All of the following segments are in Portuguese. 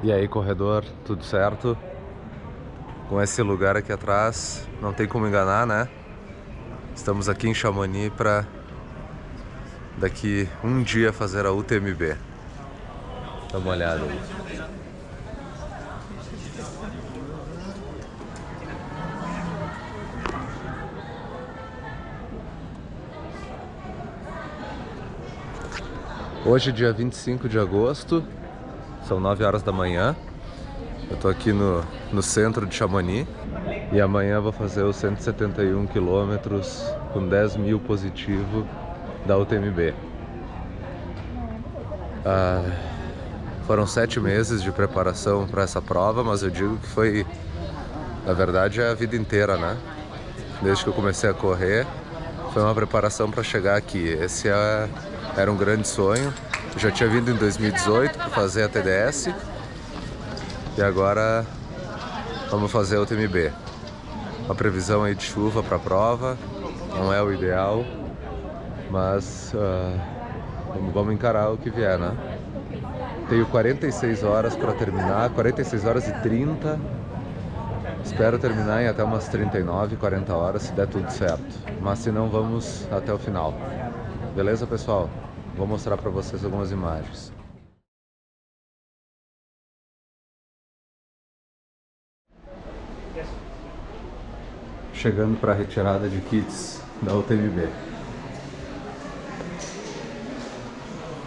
E aí, corredor, tudo certo? Com esse lugar aqui atrás, não tem como enganar, né? Estamos aqui em Chamonix para daqui um dia fazer a UTMB. Dá uma olhada aí. Hoje, dia 25 de agosto, são 9 horas da manhã. Eu tô aqui no centro de Chamonix e amanhã vou fazer os 171 quilômetros com 10 mil positivo da UTMB. Foram 7 meses de preparação para essa prova, mas eu digo que foi, na verdade, a vida inteira, né? Desde que eu comecei a correr, foi uma preparação para chegar aqui. Esse era um grande sonho. Eu já tinha vindo em 2018 para fazer a TDS e agora vamos fazer a UTMB. Uma previsão aí de chuva para a prova, não é o ideal, mas vamos encarar o que vier, né? Tenho 46 horas para terminar, 46 horas e 30. Espero terminar em até umas 39, 40 horas, se der tudo certo. Mas se não, vamos até o final. Beleza, pessoal? Vou mostrar para vocês algumas imagens. Chegando para a retirada de kits da UTMB.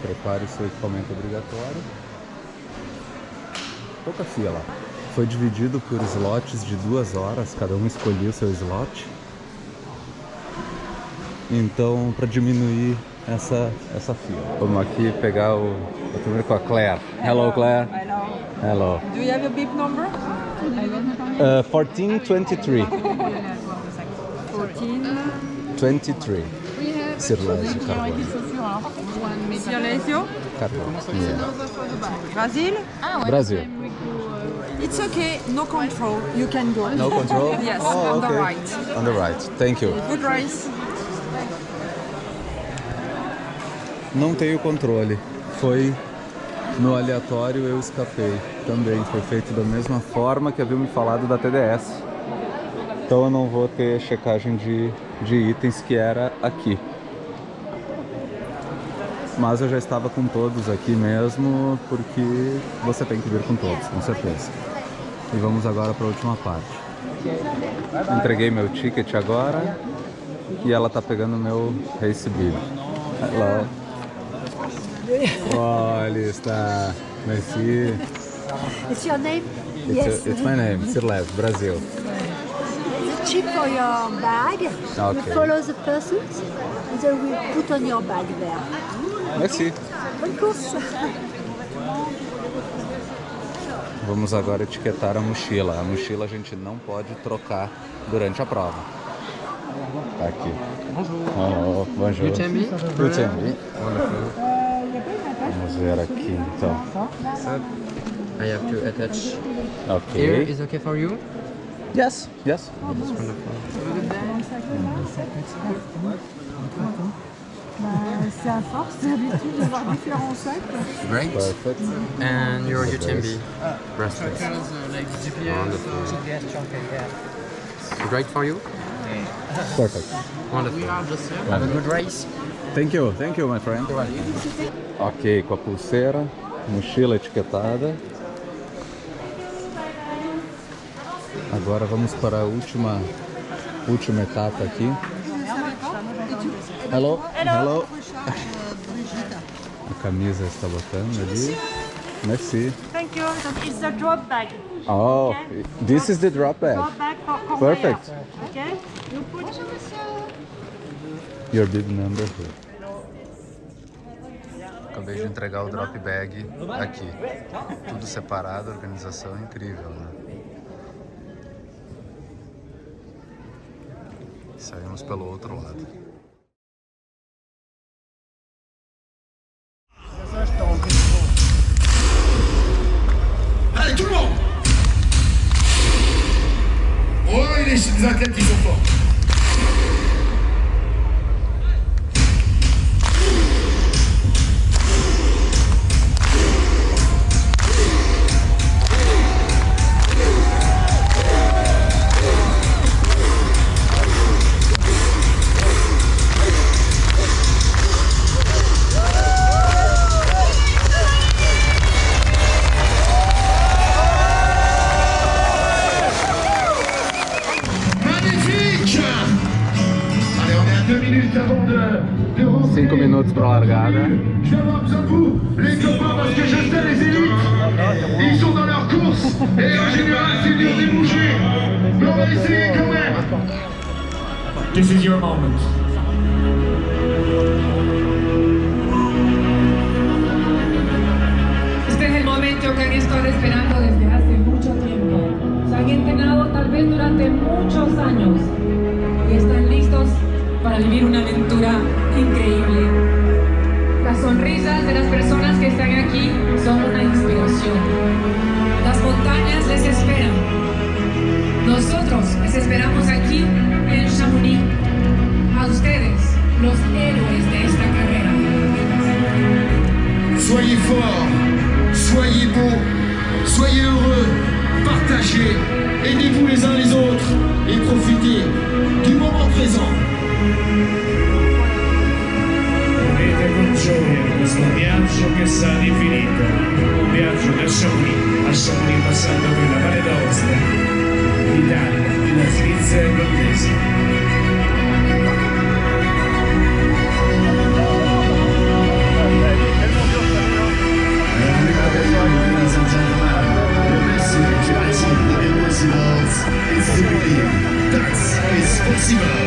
Prepare o seu equipamento obrigatório. Pouca fila. Foi dividido por slots de 2 horas, cada um escolheu o seu slot. Então, para diminuir essa fila. Vamos aqui pegar eu tô primeiro com a Claire. Hello, Claire. Hello. Hello. Do you have a bib number? 1423. 14. 23. Sirlésio, Carvalho. Silencio. Carvalho. Yeah. Brazil? Brasil. It's okay, no control. You can go. No control? Yes, Oh, on the okay. right. On the right. Thank you. Good race. Não tenho controle. Foi no aleatório, eu escapei. Também foi feito da mesma forma que havia me falado da TDS. Então eu não vou ter checagem de itens que era aqui. Mas eu já estava com todos aqui mesmo, porque você tem que vir com todos, com certeza. E vamos agora para a última parte. Entreguei meu ticket agora e ela tá pegando meu Race Bib. Hello. Olha, está. Merci. It's your name? Yes. It's my name, Sirlev, Brazil. The chip for your bag. Okay. You follow the persons, and they will put on your bag there. Merci. Bonne course. Vamos agora etiquetar a mochila. A mochila a gente não pode trocar durante a prova. Tá aqui. Bonjour. Bonjour. UTMB? UTMB. Vamos ver aqui então. I have to attach. Ok. Here is okay for you? Yes, yes. C'est à force, c'est l'habitude d'avoir différents sacs. Great. Perfect. And your UTMB Nice. bracelet. Great for you? Perfect. Wonderful. Have a good race. Thank you, my friend. Ok, com a pulseira, mochila etiquetada. Agora vamos para a última etapa aqui. Hello. Hello. A camisa está botando ali. Merci. Thank you. It's the drop bag. Oh, this is the drop bag. Drop bag for conveyor. Perfect. Okay. You put Your bib number here. Acabei de entregar o drop bag aqui. Tudo separado, organização incrível, né? Saímos pelo outro lado. Allez tout le monde! Oh, les athlètes qui sont forts. largada. Je vais avoir besoin de vous, les copains, parce que je sais les élites. Ils sont dans leur course. Et en général, c'est dur de bouger. Mais on va essayer quand même. This is your moment. Este es el momento que han estado esperando desde hace mucho tiempo. Se han entrenado tal vez durante muchos años y están listos para vivir una aventura increíble. Las sonrisas de las personas que están aquí son una inspiración. Las montañas les esperan. Nosotros les esperamos aquí en Chamonix. A ustedes, los héroes de esta carrera. Soyez forts, soyez beaux, soyez heureux, partagez, aidez-vous les uns les autres et profitez du moment présent. Vivete con gioia questo viaggio che sa di finito, un viaggio da Chamonix a Chamonix passando per la Valle d'Aosta, l'Italia, la Svizzera e l'Olandese. Ladies and gentlemen, the message is impossible. It's the belief that is possible.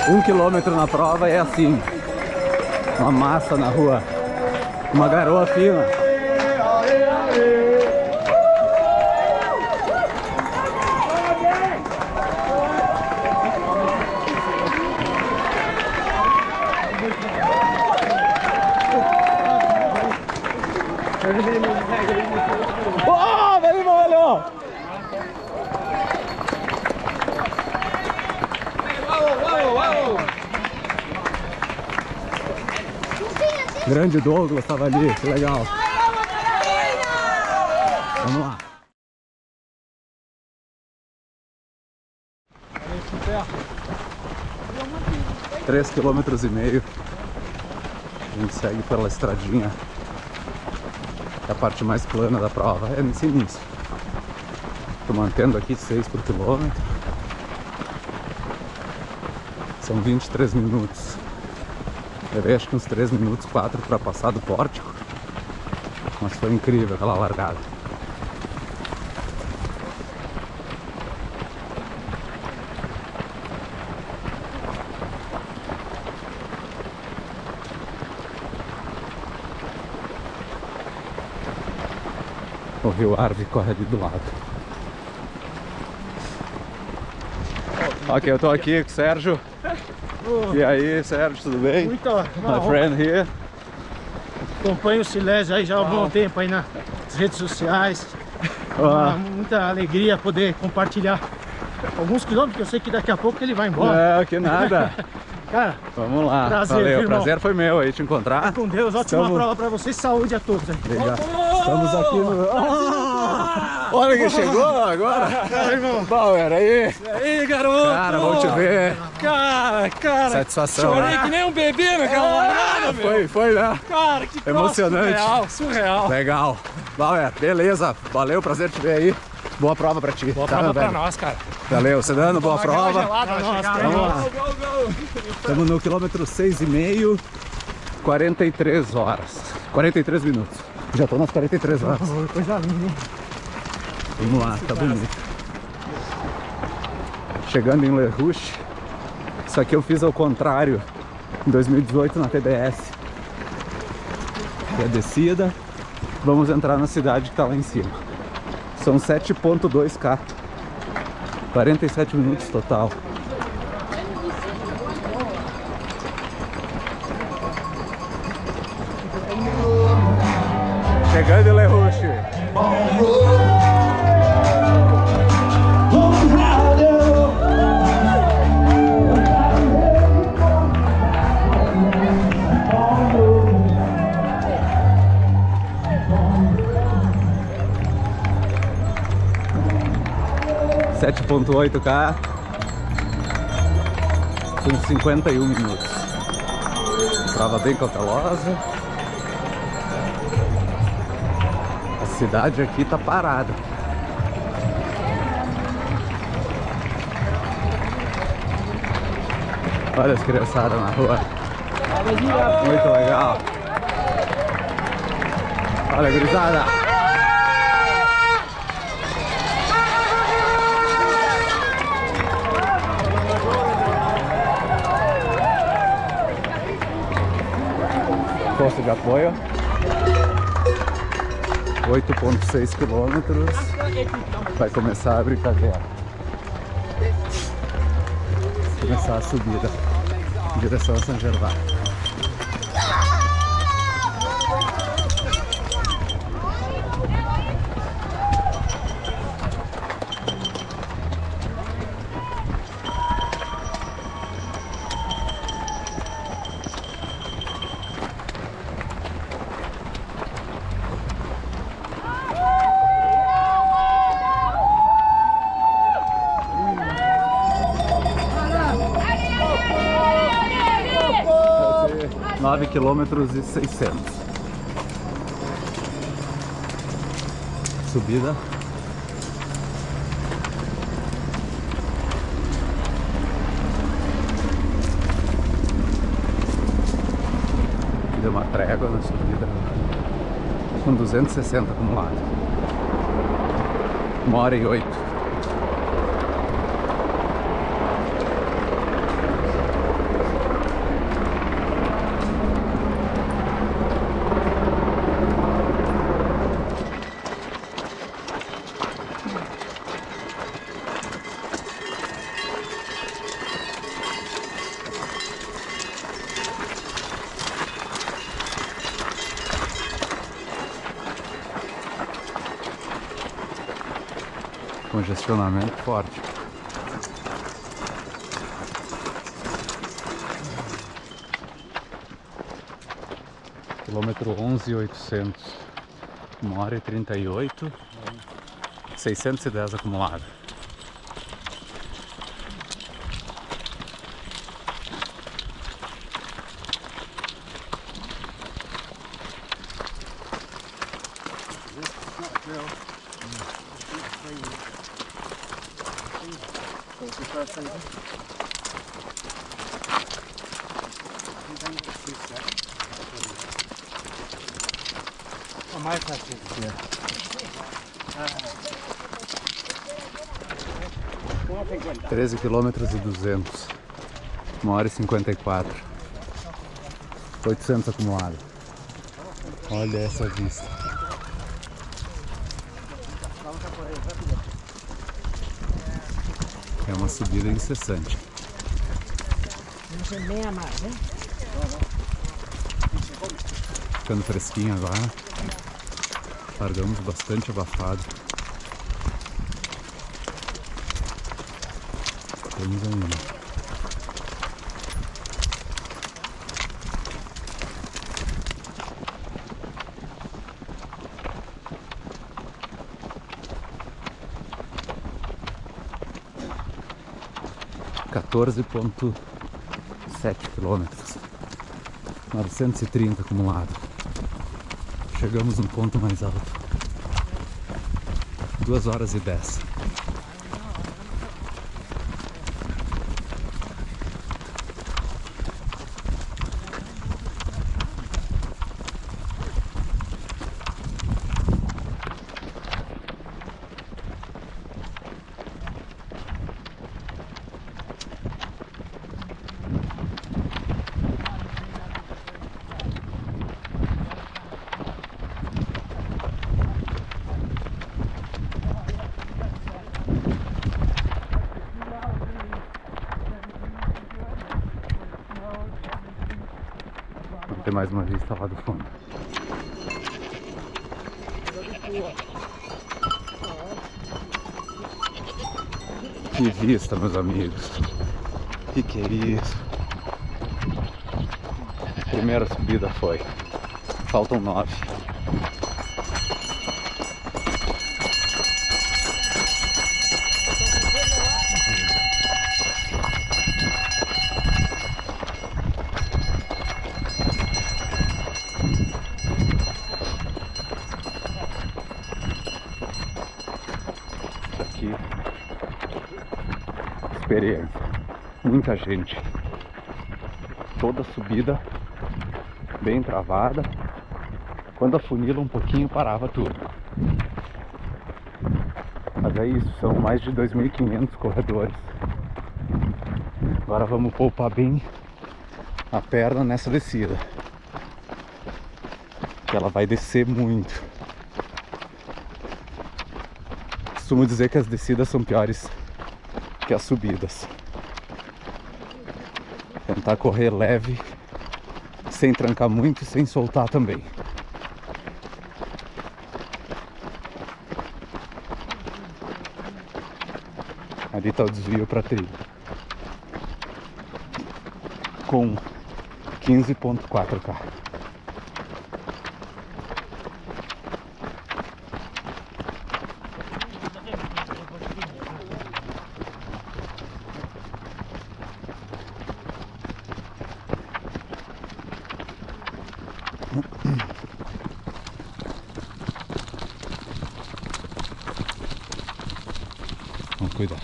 1 quilômetro na prova é assim. Uma massa na rua. Uma garoa fina. Oh, vem, olha! Grande Douglas estava ali, que legal. Vamos lá. Três quilômetros e meio. A gente segue pela estradinha. A parte mais plana da prova é nesse início. Estou mantendo aqui 6 por quilômetro. São 23 minutos. Levei acho que uns 3 minutos, 4 para passar do pórtico. Mas foi incrível aquela largada. O Rio Arve corre ali do lado. Ok, eu tô aqui com o Sérgio. E aí, Sérgio, tudo bem? Muito, My friend here. acompanho o Silésio aí já há um bom tempo aí nas redes sociais. Muita alegria poder compartilhar alguns quilômetros, que eu sei que daqui a pouco ele vai embora. Não, que nada. Cara, vamos lá. prazer, valeu, irmão. prazer foi meu aí te encontrar. Fica com Deus, ótima prova pra vocês, saúde a todos aí. Obrigado. Estamos aqui no... Olha quem chegou agora. Irmão. Bauer, aí. E aí, garoto? Cara, vamos te ver. Cara. Satisfação. Chorei que nem um bebê naquela largada, meu. Foi, né? Cara, que emocionante. Surreal. Legal. Bauer, beleza. Valeu, prazer te ver aí. Boa prova pra ti. Boa prova pra nós, cara. Valeu, Sedano, boa prova. Vamos lá. Estamos no quilômetro 6,5, 43 horas. 43 minutos. Já tô nas 43 horas. Coisa linda, hein? Vamos lá, tá bonito. Chegando em Le Rouge. Isso aqui eu fiz ao contrário em 2018 na TDS. É a descida. Vamos entrar na cidade que tá lá em cima. São 7,2 km. 47 minutos total. Chegando em Le Rouge. 7,8 km com 51 minutos. Prova bem cautelosa. A cidade aqui tá parada. Olha as criançadas na rua. Muito legal. Olha, gurizada. Posto de apoio, 8,6 quilômetros. Vai começar a brincadeira. Começar a subida em direção a São Gervásio. Quilômetros e 600. Subida. Deu uma trégua na subida. Com 260 acumulado. 1h08. Congestionamento forte. Quilômetro 11.800. 1h38. 610 acumulado. Mais fácil. 13 quilômetros e 200. 1h54. 800 acumulado. Olha essa vista. É uma subida incessante. Ficando fresquinho agora. Largamos bastante abafado. Temos ainda. (14,7 quilômetros). 930 acumulado. Chegamos no ponto mais alto. 2h10. Tem mais uma vista lá do fundo. Que vista, meus amigos. Que é isso? Primeira subida foi. Faltam 9. Experiência, muita gente, toda subida bem travada, quando afunila um pouquinho parava tudo, mas é isso, são mais de 2.500 corredores. Agora vamos poupar bem a perna nessa descida, que ela vai descer muito. Costumo dizer que as descidas são piores que as subidas. Tentar correr leve, sem trancar muito e sem soltar também. Ali está o desvio para trilha, com 15,4K. Vamos cuidar.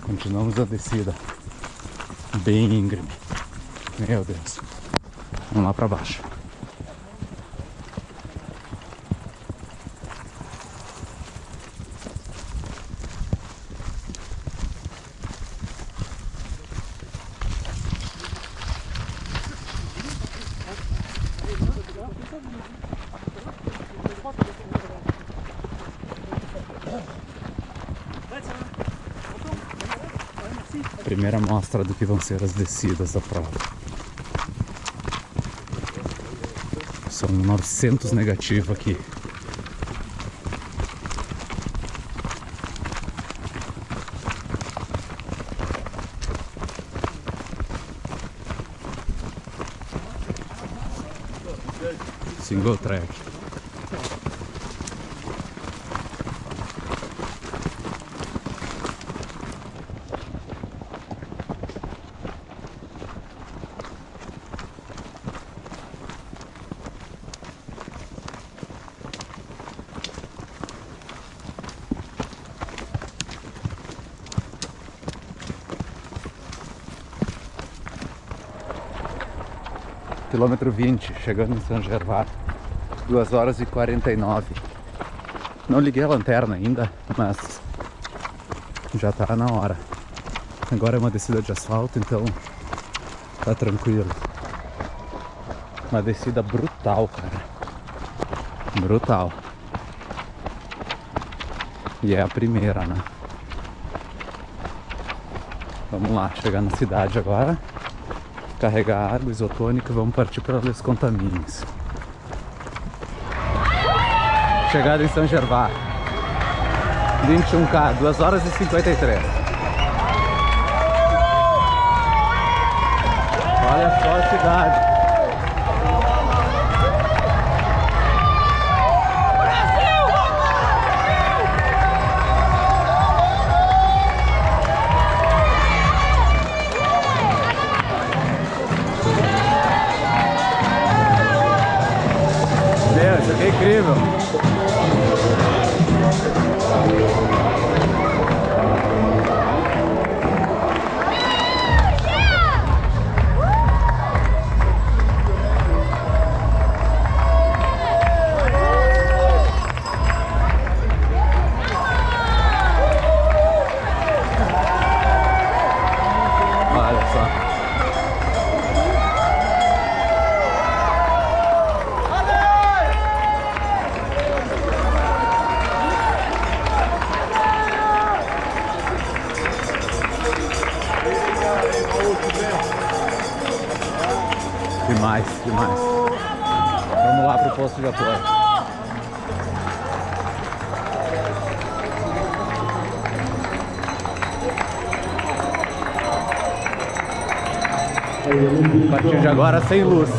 Continuamos a descida bem íngreme. Meu Deus. Vamos lá para baixo. Primeira amostra do que vão ser as descidas da prova. São 900 negativo aqui. Single track. Quilômetro 20, chegando em São Gervásio, 2 horas e 49. Não liguei a lanterna ainda, mas já tá na hora. Agora é uma descida de asfalto, então tá tranquilo. Uma descida brutal, cara. Brutal. E é a primeira, né? Vamos lá, chegar na cidade agora. Carregar água isotônica e vamos partir para Les Contamines. Chegada em São Gervásio, 21K, 2 horas e 53. Olha só a cidade. Isso aqui é incrível. Olha só. Demais, demais. Vamos lá pro posto de apoio. A partir de agora, sem luz.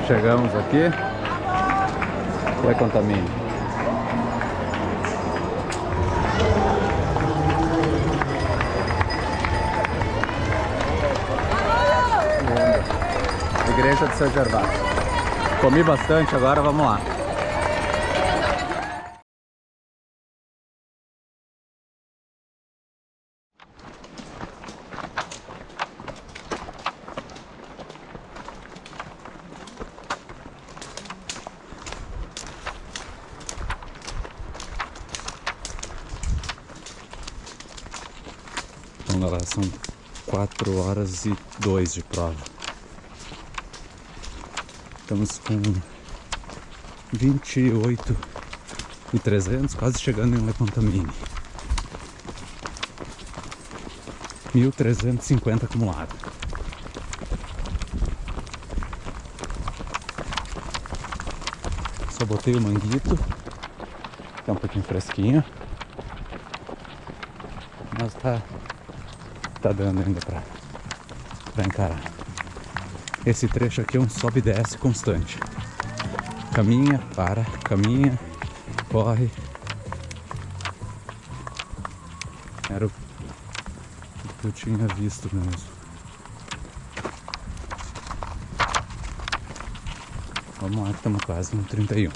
Chegamos aqui. Les Contamines. Igreja de São Gervásio. Comi bastante, agora vamos lá. Então, galera, são 4 horas e 2 de prova. Estamos com 28.300, quase chegando em Les Contamines. 1.350 acumulado. Só botei o manguito, que é um pouquinho fresquinho, mas tá dando ainda pra encarar. Esse trecho aqui é um sobe e desce constante. Caminha, para, caminha, corre. Era o que eu tinha visto mesmo. Vamos lá que estamos quase no 31.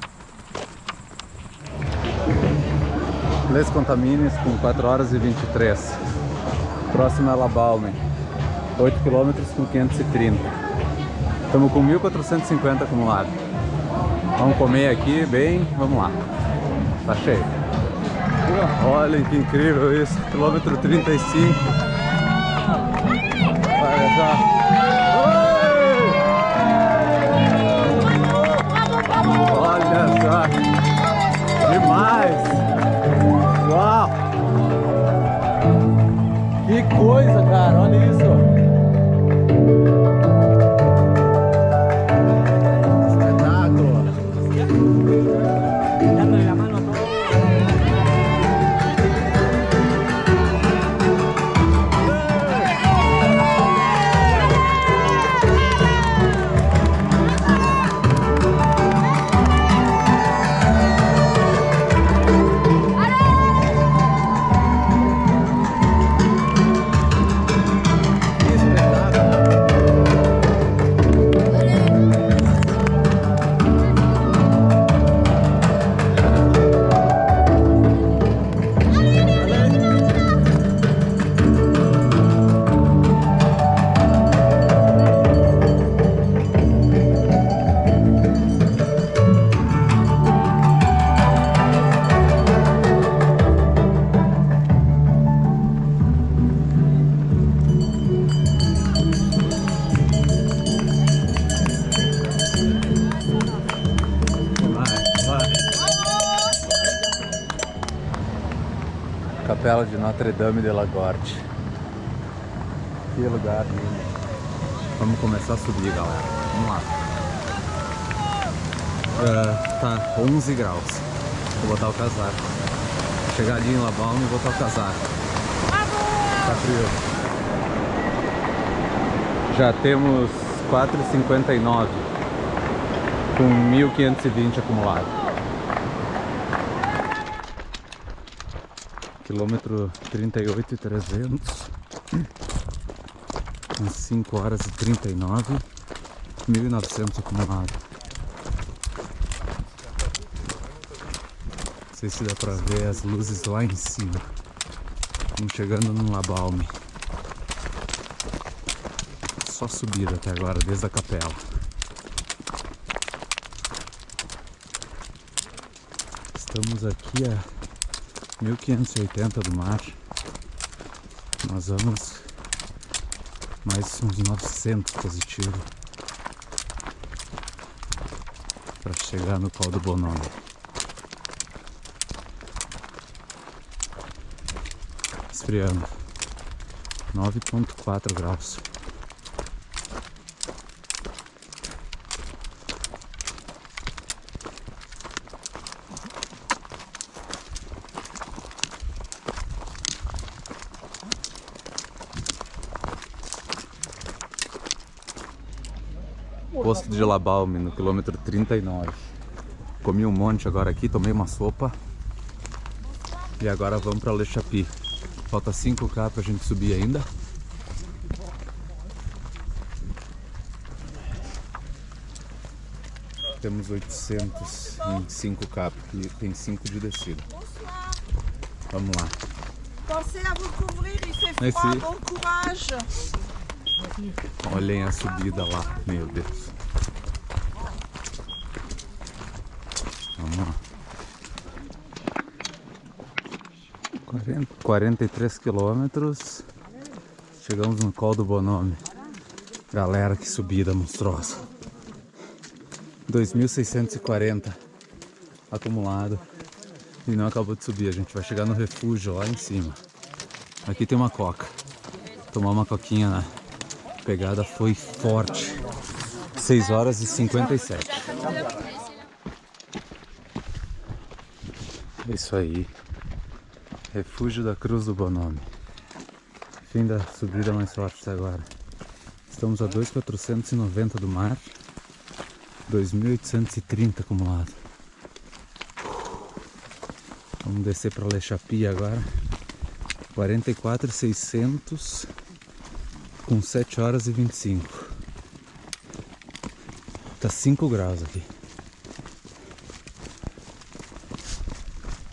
Les Contamines com 4 horas e 23. Próximo é Labalme. 8 km com 530. Estamos com 1.450 acumulado. Vamos comer aqui bem, vamos lá. Tá cheio. Olha que incrível isso, quilômetro 35. Olha só. Olha só. Demais. Uau. Que coisa, cara, olha isso. Capela de Notre-Dame de la Gorge. Que lugar lindo. Vamos começar a subir, galera. Vamos lá. Tá 11 graus. Vou botar o casaco. Chegar ali em Labalme e botar o casaco. Tá frio. Já temos 4,59 com 1.520 acumulado. Quilômetro 38.300 com 5 horas e 39, 1.900 acumulado. Não sei se dá pra ver as luzes lá em cima. Estamos chegando no Labalme. Só subida até agora, desde a capela. Estamos aqui a 1.580 do mar. Nós vamos mais uns 900 positivo para chegar no Col do Bonome. Esfriando. 9,4 graus. Posto de Labalme, no quilômetro 39. Comi um monte agora aqui, tomei uma sopa. E agora vamos para Le Chapi. Falta 5K pra gente subir ainda. Temos 800 em 5K, porque tem 5 de descida. Vamos lá. Pensez à vous couvrir, il fait froid, bon courage. Olhem a subida lá, meu Deus. Vamos lá. 43 quilômetros. Chegamos no Col do Bonome. Galera, que subida monstruosa. 2.640 acumulado. E não acabou de subir. A gente vai chegar no refúgio lá em cima. Aqui tem uma coca. Tomar uma coquinha, né? A pegada foi forte. 6 horas e 57. É isso aí. Refúgio da Cruz do Bonome. Fim da subida mais forte até agora. Estamos a 2.490 do mar. 2.830 acumulado. Vamos descer para Le Chapi agora. 44.600 com 7 horas e 25. Tá 5 graus aqui.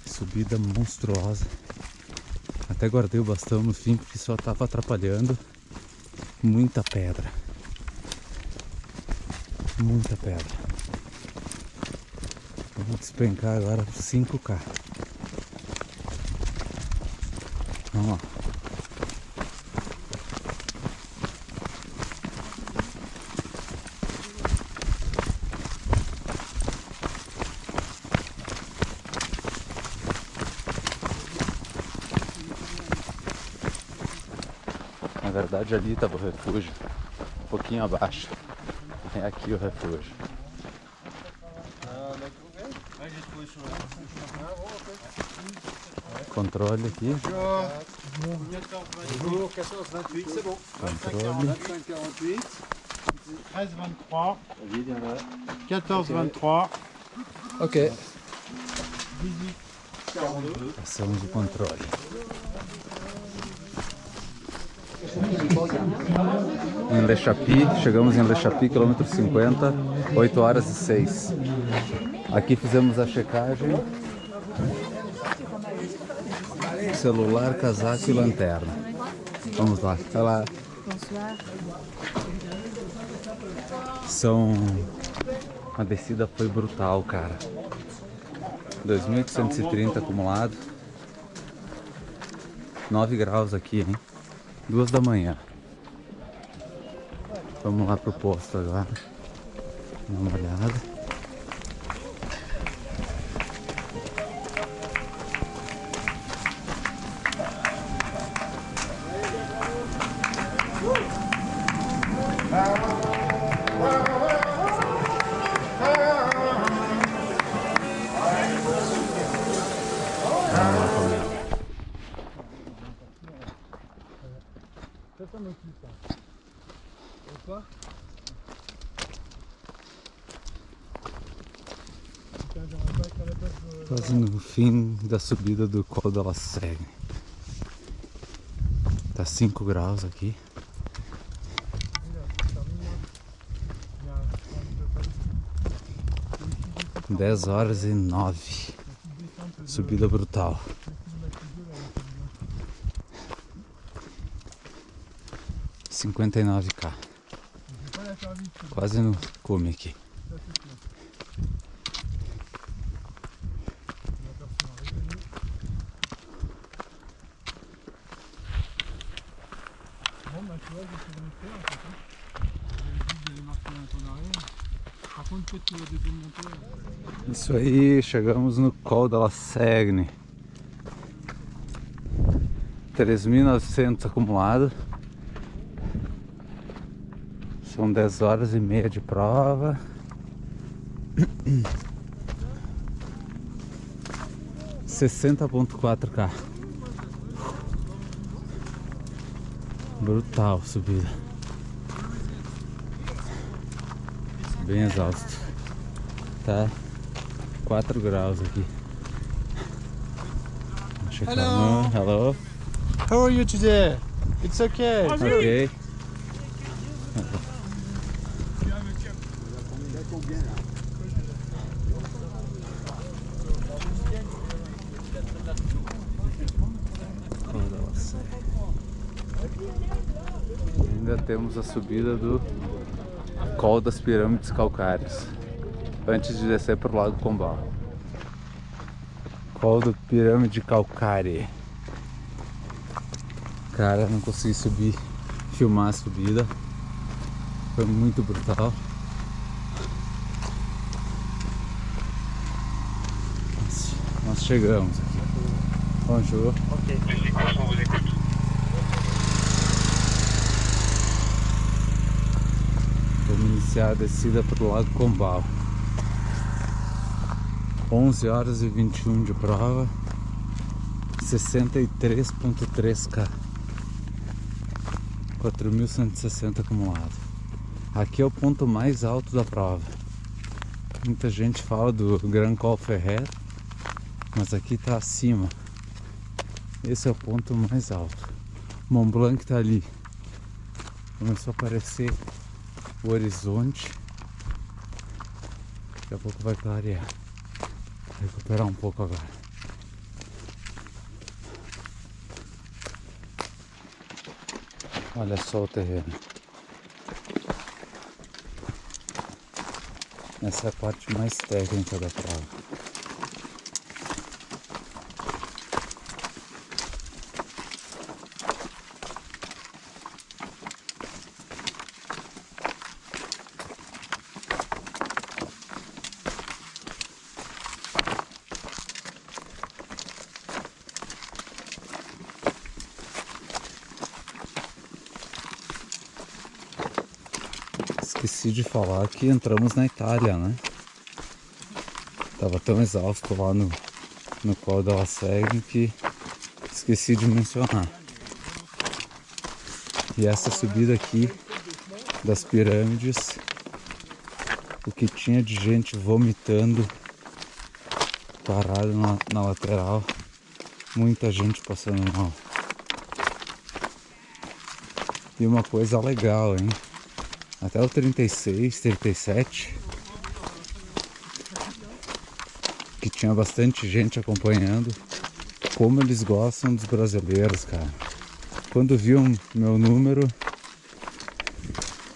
Subida monstruosa. A Até guardei o bastão no fim porque só tava atrapalhando. Muita pedra. Muita pedra. Vamos despencar agora 5K. Vamos lá. Na verdade ali estava o refúgio, um pouquinho abaixo. É aqui o refúgio. Controle aqui. Controle. 13-23. Ok. Passamos o controle. Em Le Chapi, chegamos em Le Chapi, quilômetro 50, 8 horas e 6. Aqui fizemos a checagem. Celular, casaco e lanterna. Vamos lá. Olá. A descida foi brutal, cara. 2.830 acumulado. 9 graus aqui, hein? 2 da manhã. Vamos lá pro posto agora. Dá uma olhada. Quase no fim da subida do Col de la Seine. Tá 5 graus aqui. Dez horas e 9. Subida brutal. $59K. Quase no cume aqui. Isso aí, chegamos no Col de la Seine. 3.900 acumulado. São 10 horas e meia de prova. $60.4K. Brutal subida. Bem exausto. Tá 4 graus aqui. Hello. Hello. How are you today? It's okay. Ok. Ainda temos a subida do Col das Pirâmides Calcárias, antes de descer para o Lago Combal. Col do Pirâmide Calcária. Cara, não consegui subir, filmar a subida. Foi muito brutal. Nós chegamos aqui. Bonjour. Ok. Vamos iniciar a descida para o Lago Combal. 11 horas e 21 de prova. 63.3K. 4.160 acumulado. Aqui é o ponto mais alto da prova. Muita gente fala do Grand Col Ferret, mas aqui está acima. Esse é o ponto mais alto. Mont Blanc está ali. Começou a aparecer o horizonte. Daqui a pouco vai clarear. Vou recuperar um pouco agora. Olha só o terreno. Essa é a parte mais técnica da prova. Esqueci de falar que entramos na Itália, né? Tava tão exausto lá no Col della Segre que esqueci de mencionar. E essa subida aqui das pirâmides, o que tinha de gente vomitando parado na lateral, muita gente passando mal. E uma coisa legal, hein? Até o 36, 37, que tinha bastante gente acompanhando, como eles gostam dos brasileiros, cara. Quando viam meu número,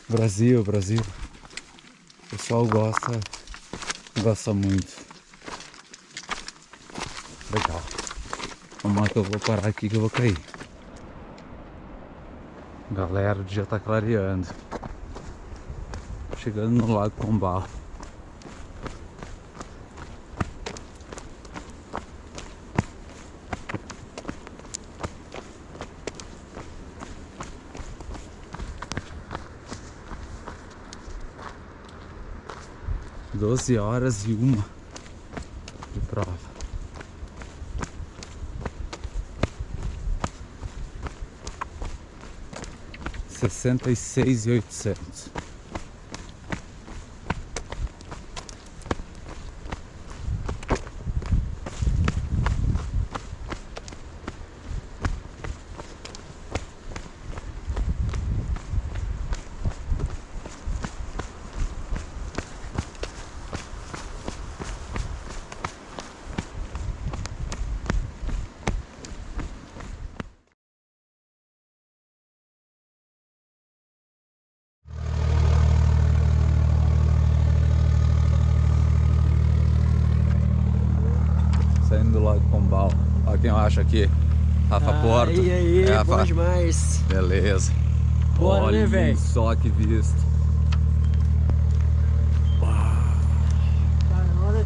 Brasil, o pessoal gosta muito. Legal. Vamos lá que eu vou parar aqui que eu vou cair. Galera, o dia tá clareando. Chegando no Lago Pombal. (12h01) de prova. (66.800). Saindo do Lago Pombal. Olha quem eu acho aqui. Rafa Porto. E aí, é, bom demais. Beleza. Bora, olha, né, velho? Só que visto. Caramba.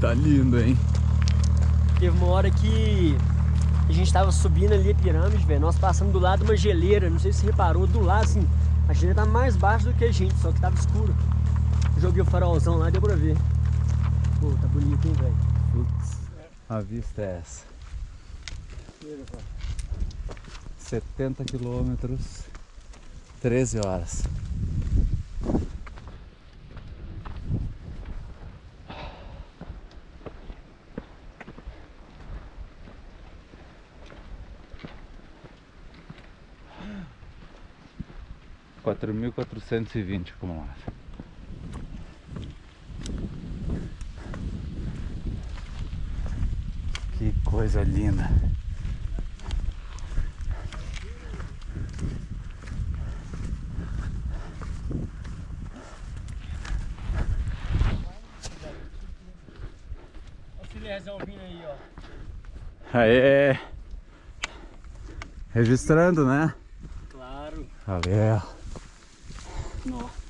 Tá lindo, hein? Teve uma hora que a gente tava subindo ali a pirâmide, velho. Nós passamos do lado de uma geleira. Não sei se você reparou, do lado, assim. A geleira tá mais baixa do que a gente, só que tava escuro. Joguei o farolzão lá e deu pra ver. Pô, tá bonito, hein, velho? Putz, a vista é essa. 70 quilômetros, 13 horas. (4.420 acumulado). Que coisa linda. Olha o filézão vindo aí, ó. Aê! Registrando, né? Claro. Valeu. Nossa.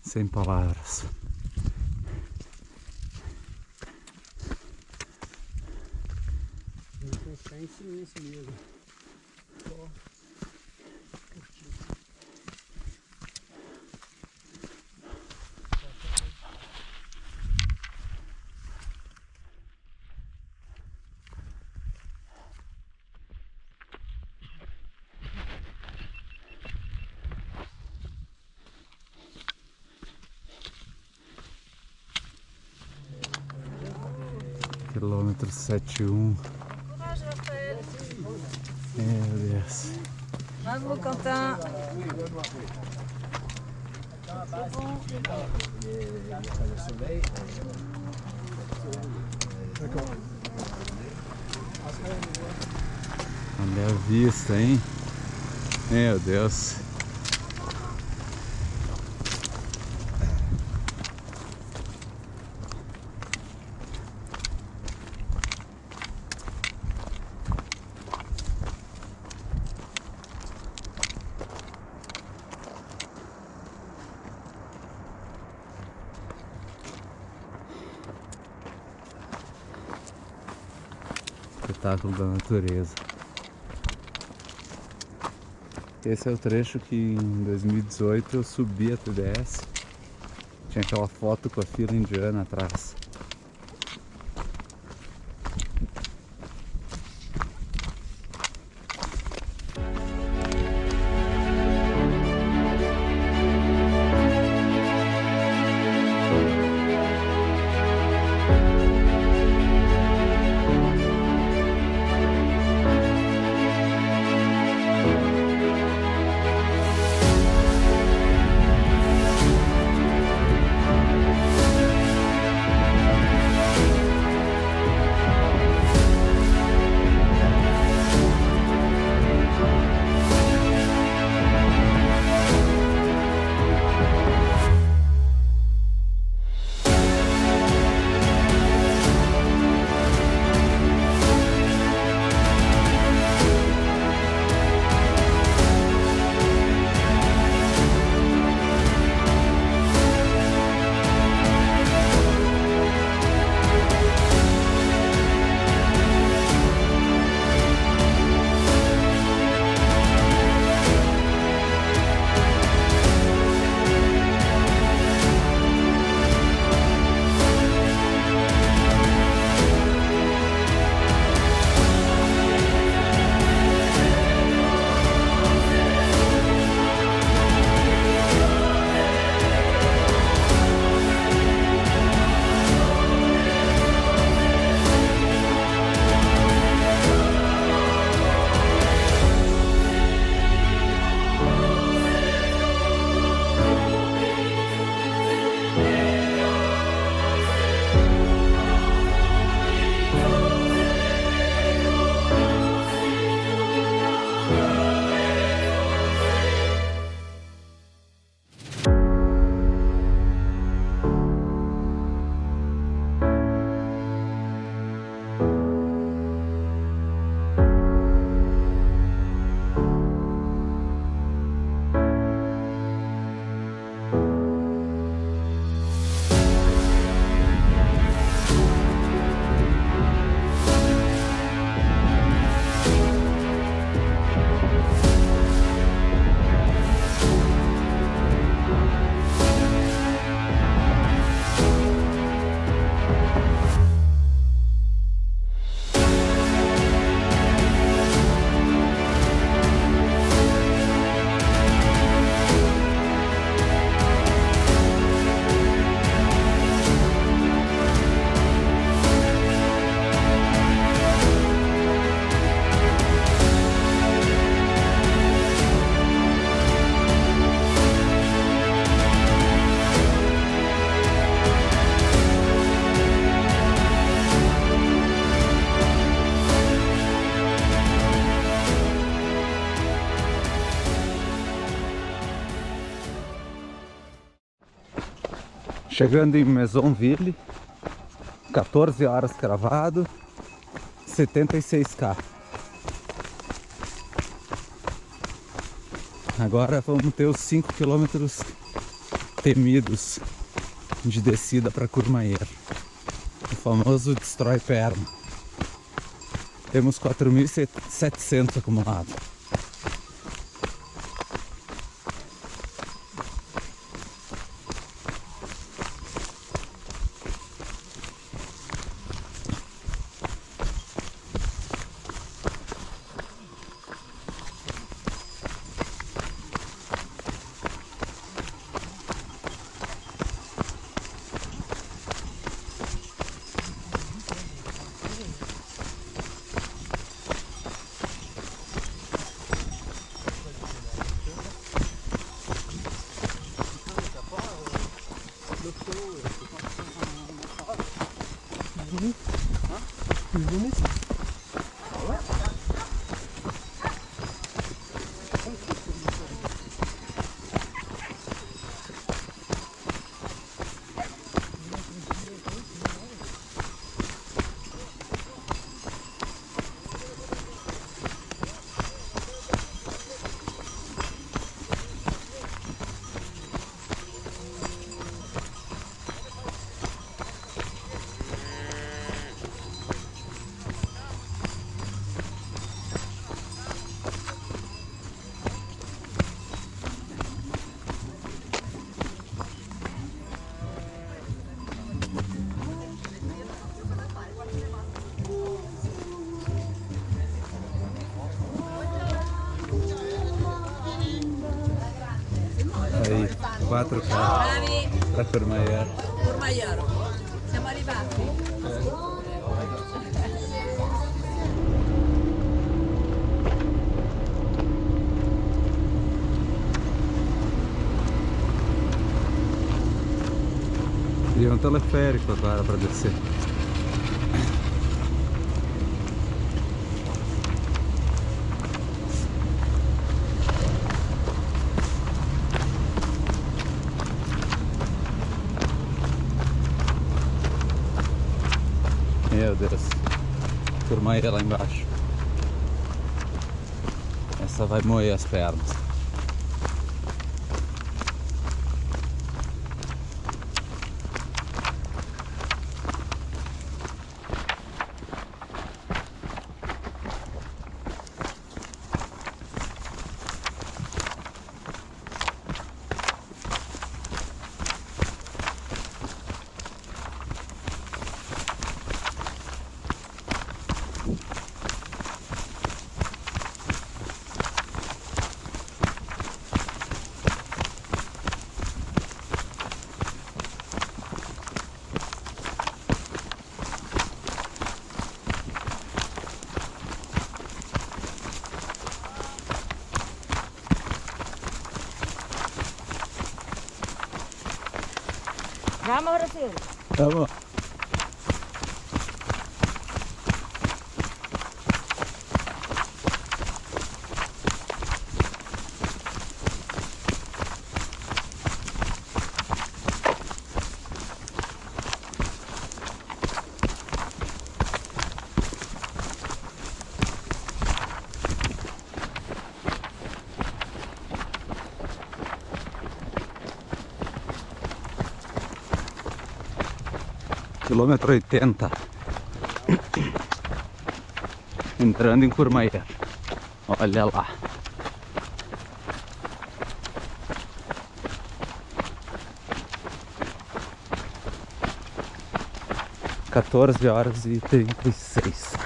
Sem palavras. Vou pensar em silêncio mesmo. Só. Quilômetro 71. Meu Deus. Bravo Quentin. Olha a vista, hein? Meu Deus. Espetáculo da natureza. Esse é o trecho que em 2018 eu subi a TDS. Tinha aquela foto com a fila indiana atrás. Chegando em Maisonville, 14 horas cravado, 76k. Agora vamos ter os 5 km temidos de descida para Courmayeur, o famoso destrói perna. Temos 4.700 acumulados. Aí, 4 carros para Courmayeur. Courmayeur. Siamo arrivati. Tem um teleférico agora para descer. Meu Deus, Courmayeur lá embaixo. Essa vai moer as pernas. Vamos, Brasil. Vamos. Quilômetro 80, entrando em Courmayeur. Olha lá. (14h36).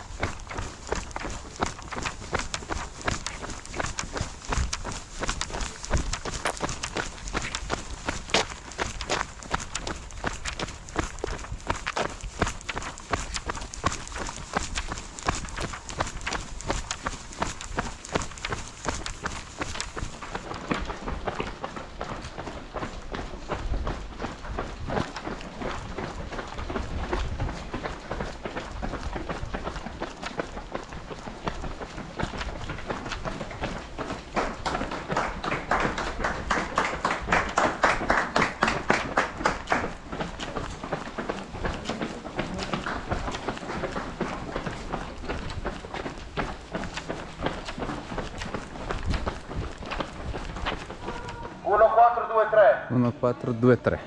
Uno 4, 2, 3.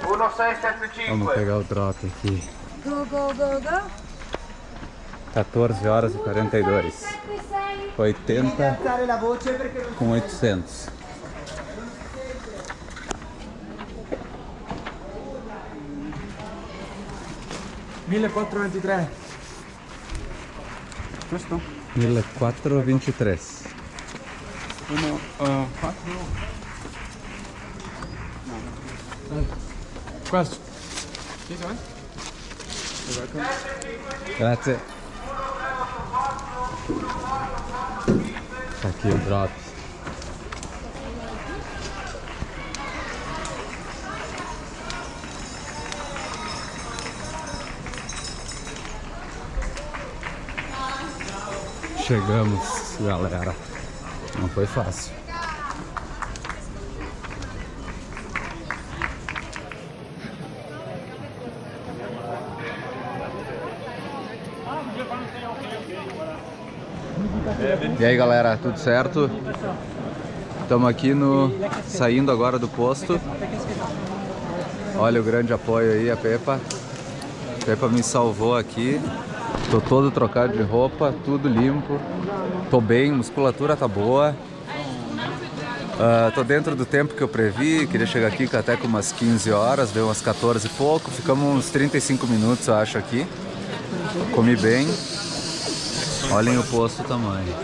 1, 6, 7, 5. Vamos pegar o drop aqui. Go, go, go, go. 14h42. 80 com 800. (1423). Questo? 1423. 4. Questo. Grazie. Tá aqui o drop. Chegamos, galera. Não foi fácil. E aí, galera, tudo certo? Estamos aqui saindo agora do posto. Olha o grande apoio aí, a Pepa. A Pepa me salvou aqui. Tô todo trocado de roupa, tudo limpo. Tô bem, musculatura tá boa. Tô dentro do tempo que eu previ. Queria chegar aqui até com umas 15 horas, deu umas 14 e pouco. Ficamos uns 35 minutos, eu acho, aqui. Comi bem. Olhem o posto, o tamanho.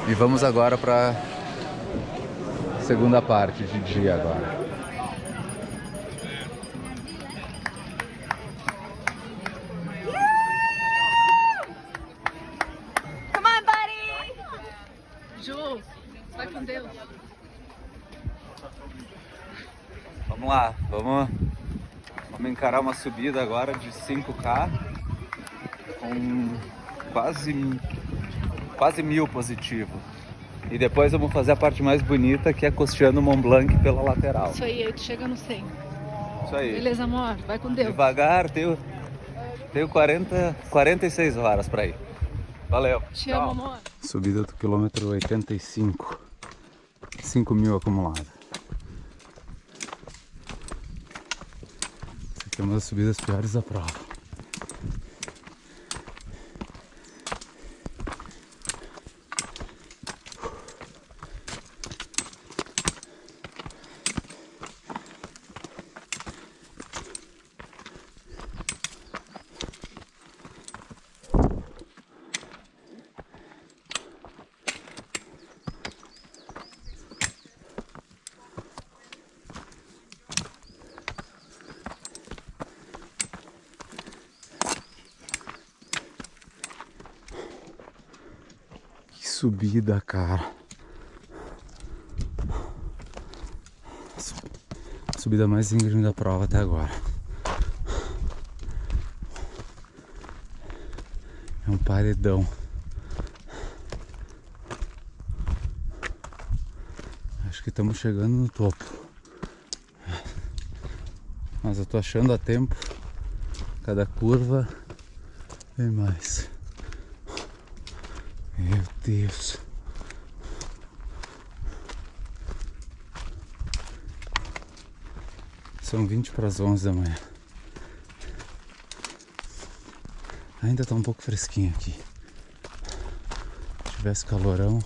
E vamos agora para segunda parte de dia agora. Come on, buddy! Ju, vai com Deus. Vamos lá, vamos encarar uma subida agora de 5K com quase 1000 positivo. E depois vamos fazer a parte mais bonita, que é costeando o Mont Blanc pela lateral. Isso aí, tu chega no 100. Isso aí. Beleza, amor? Vai com Deus. Devagar, tenho 46 horas para ir. Valeu. Te amo, amor. Subida do quilômetro 85. 5.000 acumulado. Essa aqui é uma das subidas piores da prova. Subida, cara. Subida mais íngreme da prova até agora. É um paredão. Acho que estamos chegando no topo. Mas eu tô achando a tempo. Cada curva vem mais. Meu Deus. São 20 para as 11 da manhã. Ainda tá um pouco fresquinho aqui. Se tivesse calorão,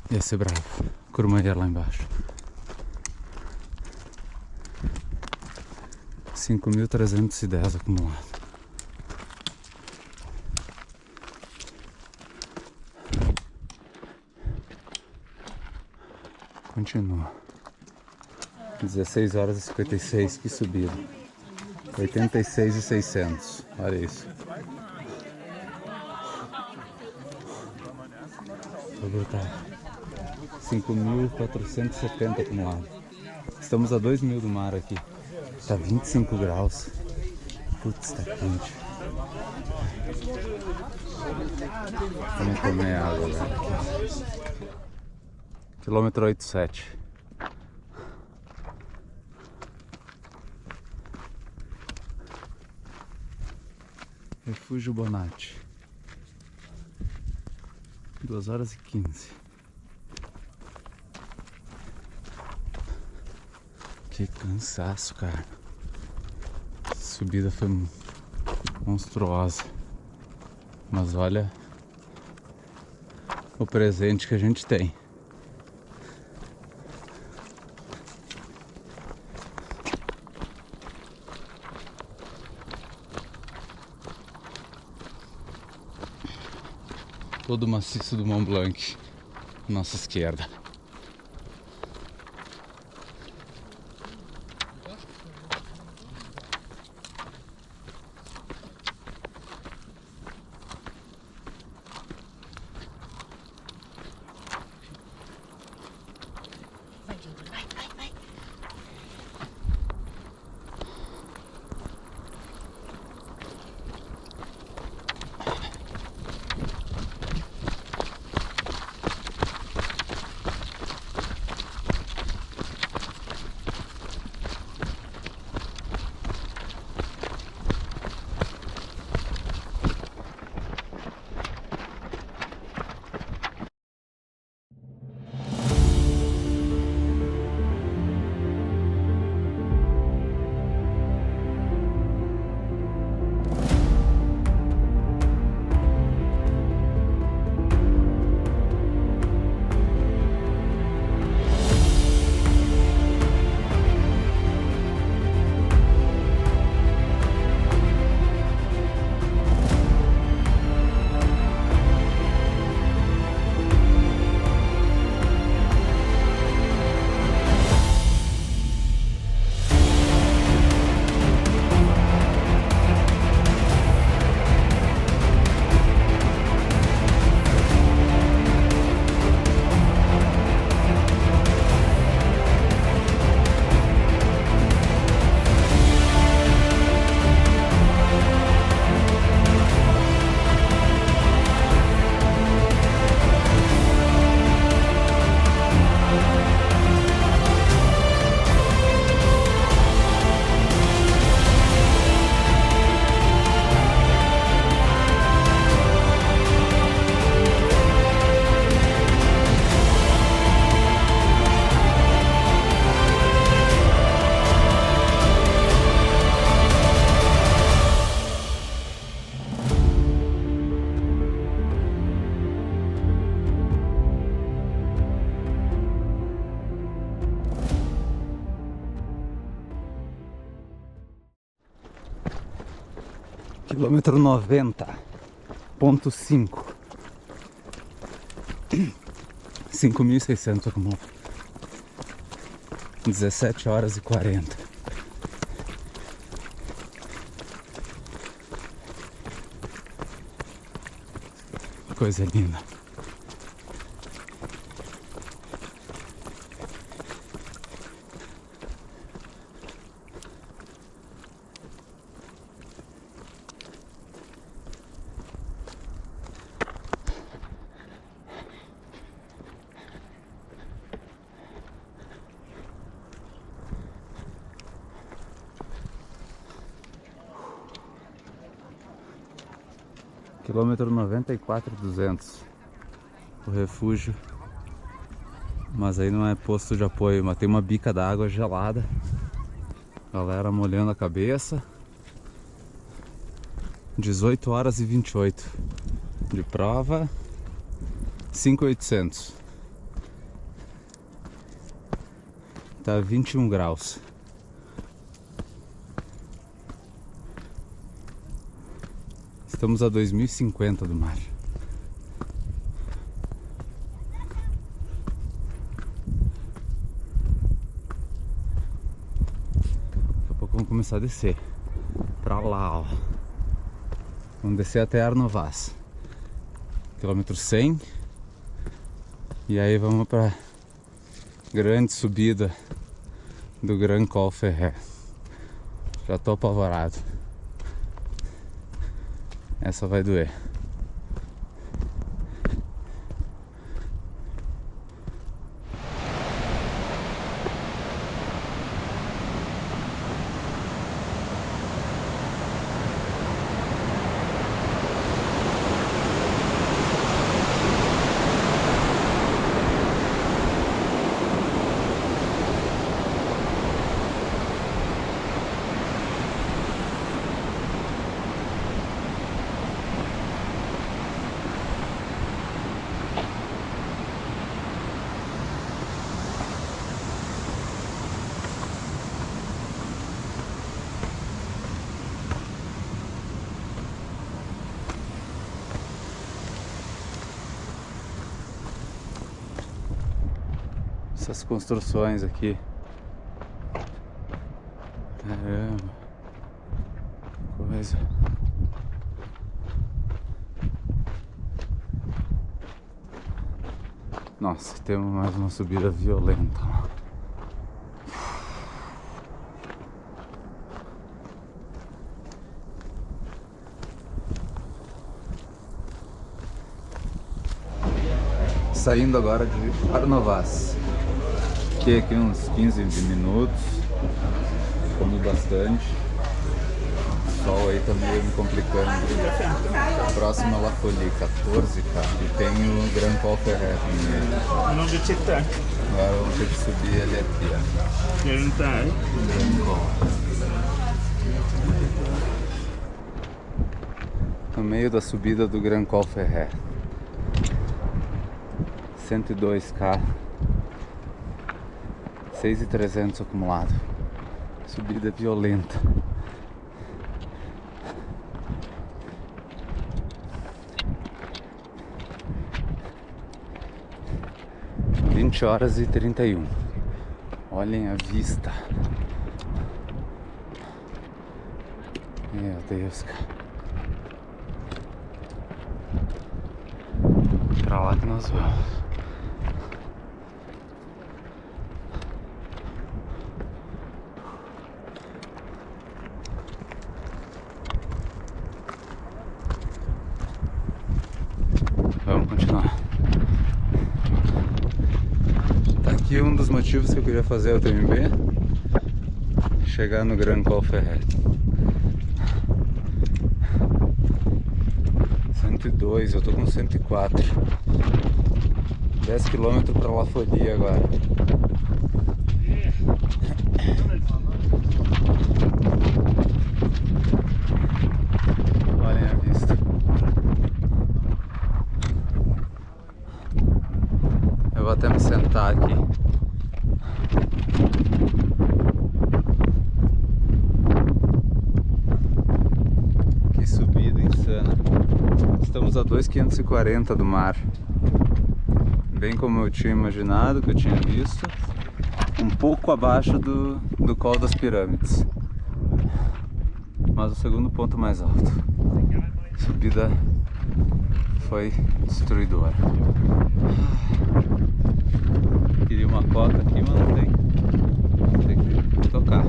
ia ser bravo. Curmanheiro lá embaixo. 5.310 acumulado. Continua. 16 horas e 56, que subida. 86.600. Olha isso. Vou botar 5.470 acumulado. Estamos a 2.000 do mar aqui. Tá 25 graus. Putz, tá quente. Vamos comer água, velho. Quilômetro 87. Refúgio Bonatti. 2 horas e 15. Que cansaço, cara. A subida foi monstruosa. Mas olha o presente que a gente tem. Todo o maciço do Mont Blanc, nossa esquerda. Quilômetro 90.5. 5.600 acumulado. 17 horas e 40. Coisa linda. Quilômetro 94.200. O refúgio. Mas aí não é posto de apoio, mas tem uma bica d'água gelada. Galera molhando a cabeça. 18 horas e 28 de prova. 5.800. Tá 21 graus. Estamos a 2050 do mar. Daqui a pouco vamos começar a descer. Pra lá, ó. Vamos descer até Arnovaz. Quilômetro 100. E aí vamos pra grande subida do Grand Col Ferret. Já tô apavorado. Essa vai doer. Essas construções aqui. Caramba. Coisa. Nossa, temos mais uma subida violenta. Saindo agora de Arnovaz. Fiquei aqui uns 15 minutos, comi bastante. O sol aí tá meio me complicando. Próximo é La Folie, 14K. E tem o Grand Col Ferret também. Não do Titã. Agora vamos ter que subir ele aqui, ó. Ele não tá aí? Grand Col. No meio da subida do Grand Col Ferret. 102K. 6.300 acumulado. Subida violenta. — 20 horas e 31. Olhem a vista. Meu Deus, cara. Pra lá que nós vamos. Vamos continuar. Tá aqui um dos motivos que eu queria fazer a UTMB. Chegar no Grand Col Ferret. 102, eu tô com 104. 10 km para La Folie agora. Olhem a vista. Eu vou até me sentar aqui. Que subida. subida insana. Estamos a 2.540 do mar. Bem como eu tinha imaginado, que eu tinha visto. Um pouco abaixo do colo das pirâmides. Mas o segundo ponto mais alto. A subida foi destruidora. Queria uma coca aqui, mas não tem. Tem que tocar.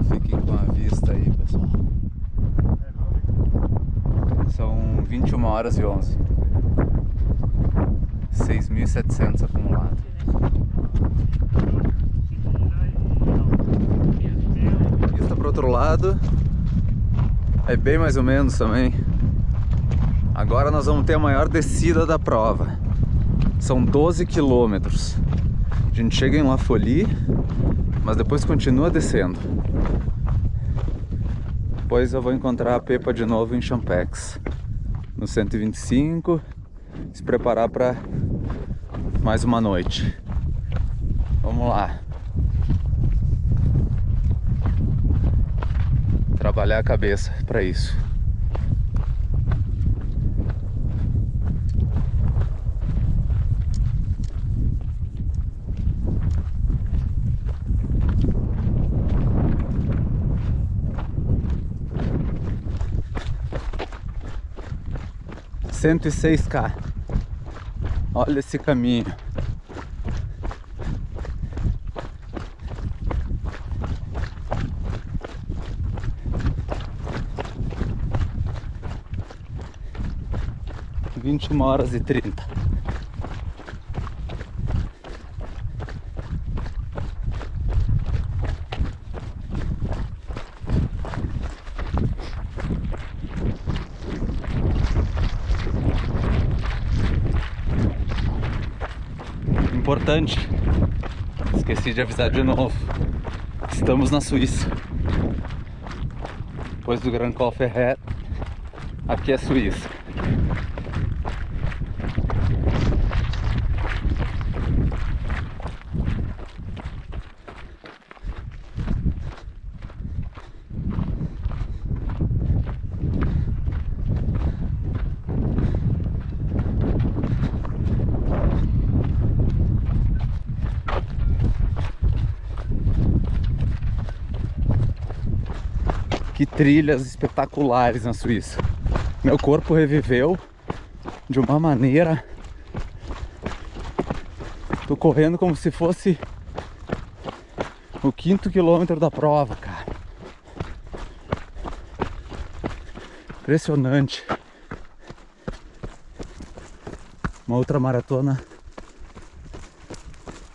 Fiquem com a vista aí, pessoal. São 21h11. 6.700 acumulado. Vista para outro lado. É bem mais ou menos também. Agora nós vamos ter a maior descida da prova. São 12 quilômetros. A gente chega em La Folie, mas depois continua descendo. Depois eu vou encontrar a Pepa de novo em Champex, no 125, se preparar para mais uma noite. Vamos lá. Trabalhar a cabeça para isso. $106K. Olha esse caminho. — 21h30. Importante, esqueci de avisar de novo, estamos na Suíça. Depois do Grand Col Ferret, aqui é Suíça. Que trilhas espetaculares na Suíça. Meu corpo reviveu de uma maneira. Tô correndo como se fosse o 5º quilômetro da prova, cara. Impressionante. Uma outra maratona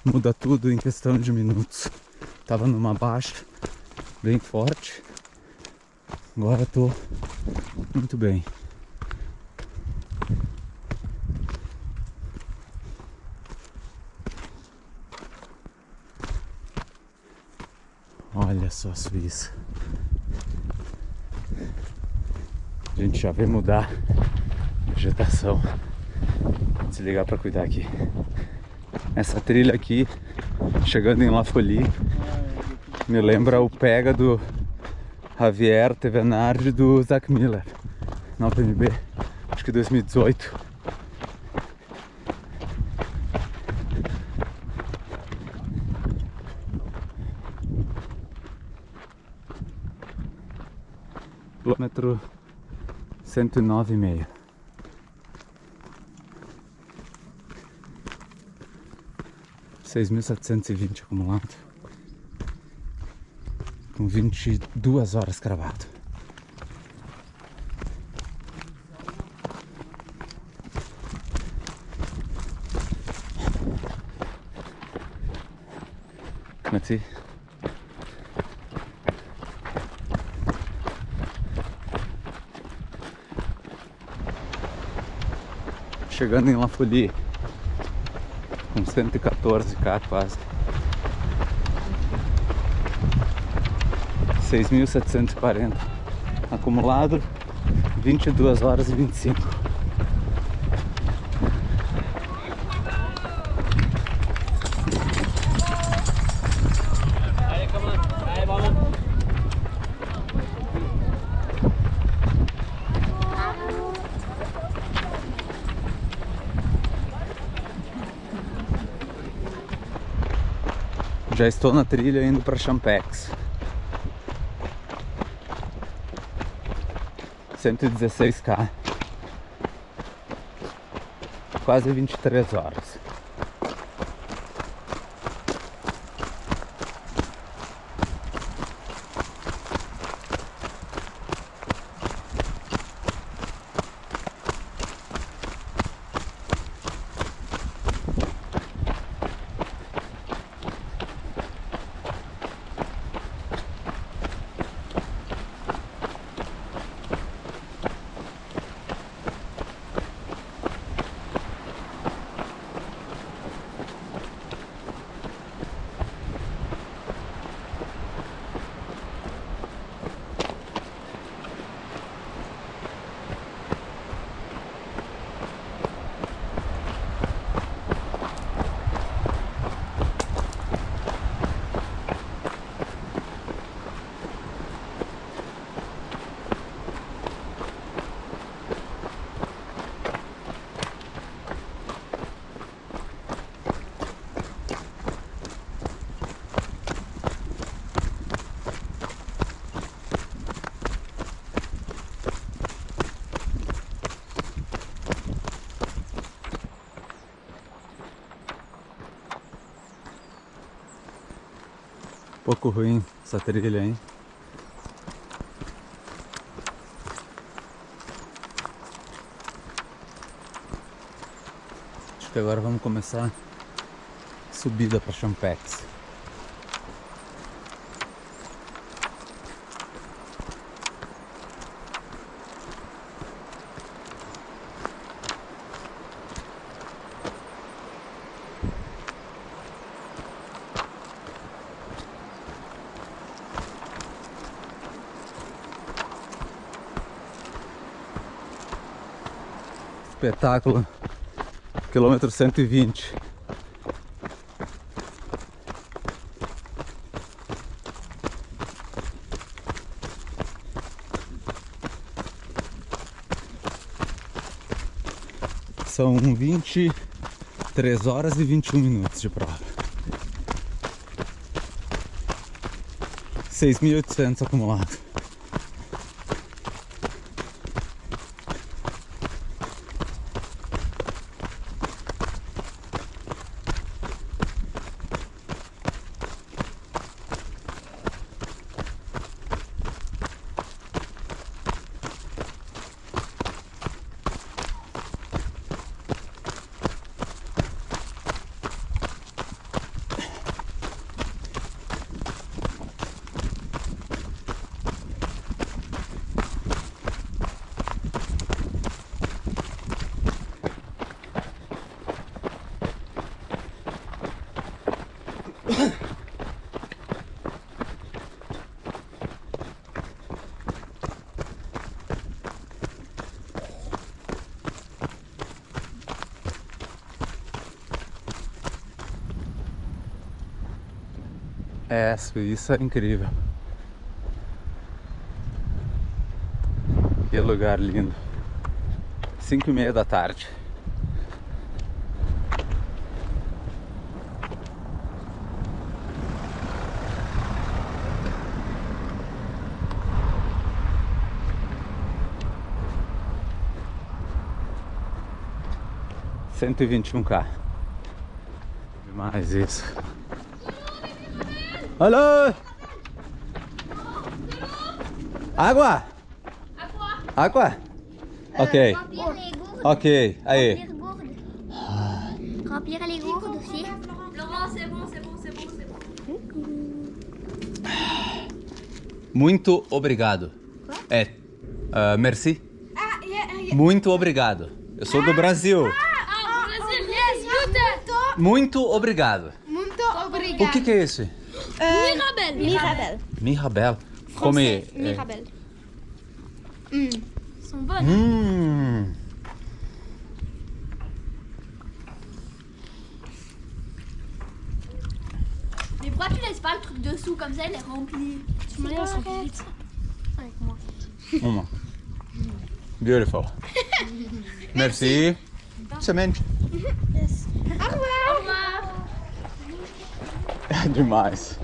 muda tudo em questão de minutos. Tava numa baixa bem forte. Agora tô muito bem. Olha só a Suíça. A gente já vê mudar a vegetação. Vou desligar para cuidar aqui. Essa trilha aqui, chegando em La Folie, me lembra o pega do Javier Tevenard do Zach Miller na UTMB, acho que 2018. Quilômetro 109,5. $6.720 acumulado, com 22 horas cravado. Merci. Chegando em La Folie, com 114K quase. 6.740 acumulado, 22 horas e 25. Já estou na trilha indo para Champex. 116km. Quase 23 horas. Pouco ruim essa trilha, hein? Acho que agora vamos começar a subida para Champex. Espetáculo, quilômetro 120. São 23 horas e 21 minutos de prova. 6.800 acumulado. É, Suíça é incrível. Que lugar lindo. 5h30 da tarde. $121K. Demais isso. Alô? Água? Água? Ok. Ok, aí. Remplir les gourdes aussi. Laurent, c'est bon, c'est bon, c'est bon, c'est bon. Muito obrigado. É. Merci. Muito obrigado. Eu sou do Brasil. Muito obrigado. Muito obrigado. O que é esse? Mirabelle. Mirabelle. Mirabelle. Come. Mirabelle. Sont bonnes. Mais pourquoi tu laisses pas le truc dessous comme ça, il est rempli? Tu me laisses vite avec moi. Beautiful. Merci. Semente. Yes. Au revoir. Au revoir. demais.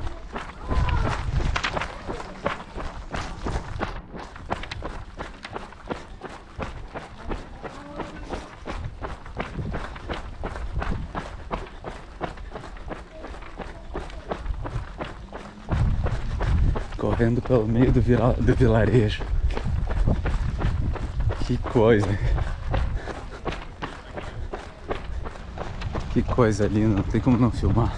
Correndo pelo meio do vilarejo. Que coisa. Que coisa linda, não tem como não filmar.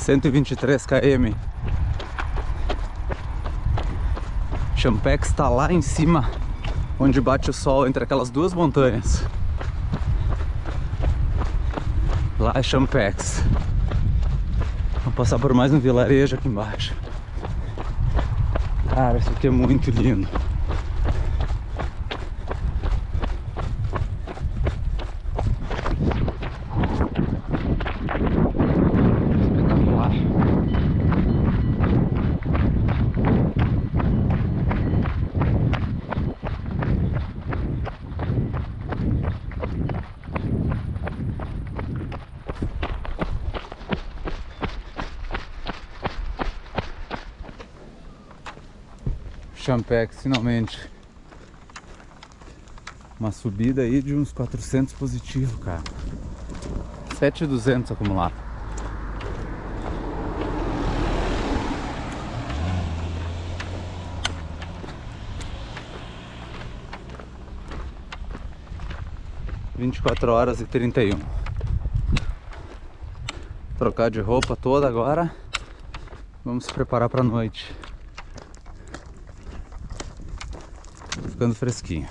...123 km. Champex está lá em cima, onde bate o sol entre aquelas duas montanhas. Lá é Champex. Vamos passar por mais um vilarejo aqui embaixo. Cara, isso aqui é muito lindo. Champex, finalmente. Uma subida aí de uns 400 positivo, cara. 7.200 acumulado. (24h31). Trocar de roupa toda agora. Vamos se preparar para a noite. Ficando fresquinho.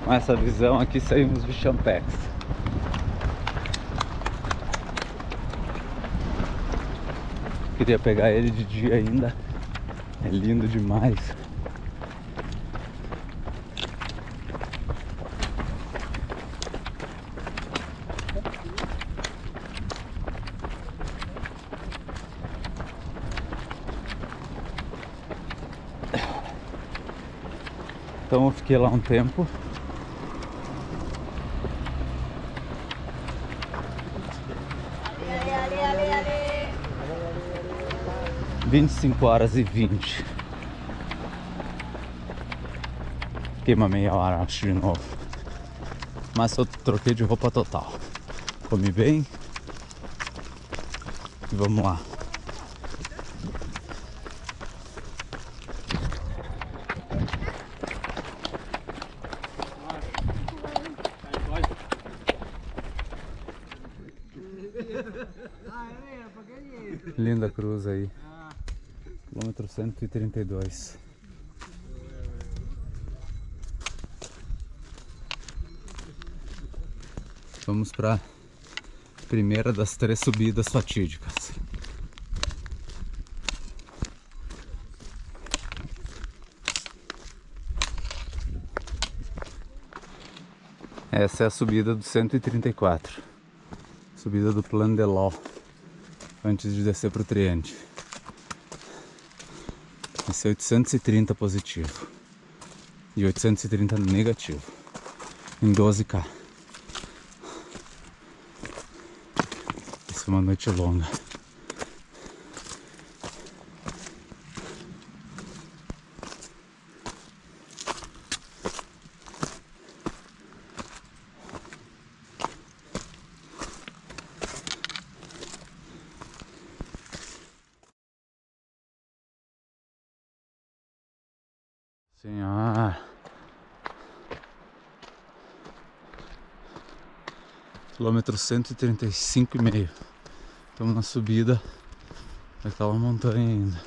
Com essa visão aqui saímos de Champex. Queria pegar ele de dia ainda. É lindo demais. Então eu fiquei lá um tempo. Ale. 25h20. Fiquei uma meia hora, acho, de novo. Mas eu troquei de roupa total. Comi bem. E vamos lá. Linda cruz aí. Quilômetro 132. Vamos para a primeira das 3 subidas fatídicas. Essa é a subida do 134. Subida do Plan de Ló. Antes de descer pro Triente. Esse é 830 positivo. E 830 negativo. Em 12K. Essa é uma noite longa. Senhor. Quilômetro 135,5. Estamos na subida daquela montanha ainda.